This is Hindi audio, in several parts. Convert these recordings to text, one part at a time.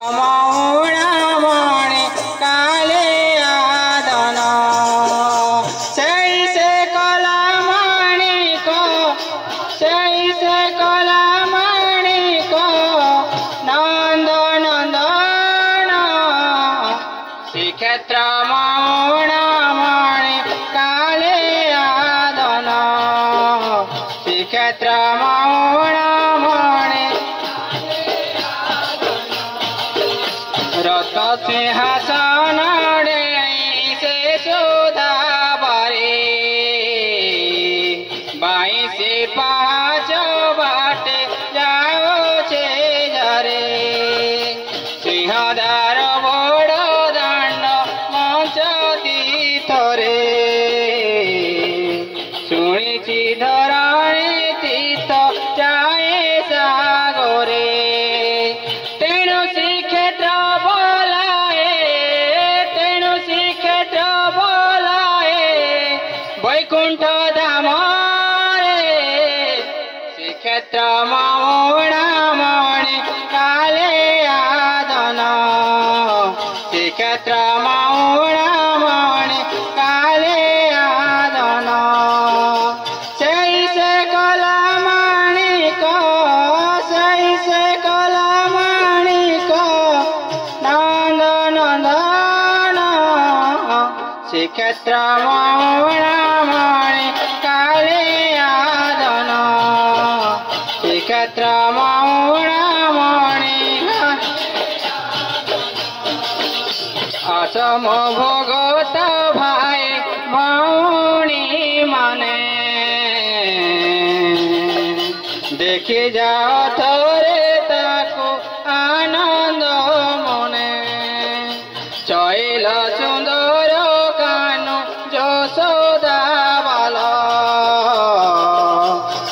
मौणामणि काले आदन से कलामणि को से कलामणि को नंद नंदन श्रीक्षेत्र मौणामणि काले आदन श्रीक्षेत्र मौणामणि रत सिंहासन से सुधा बरे बाईसी पाँच बाटे जाओ छे जरे सिंहदार बड़ दांड मंच तीर्थरे शुणी धरणी तीर्थ जाए सागरे तेणु श्रीक्षेत्र वैकुंठ धाम श्रीक्षेत्र मौणामणि काले आदन श्रीक्षेत्र मौणामणि काले आदन से कलामणि को से कलामणि को नंद नंदन श्रीक्षेत्र मौणामणि काले आदन श्रीक्षेत्र मौणामणि असम भगत भाई भौणी माने देखी जाओ थोरे ताको आनंद मने चैल सुंदर कानु যশোদা বালা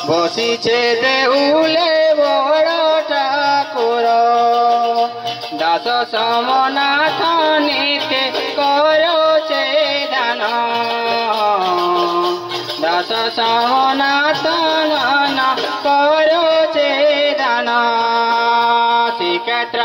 বসিছে দেউলে বড় ঠাকুর দাস সমনাথ নিতে করছে দান দাস সমনাথ নানা করছে দান শ্রীক্ষেত্র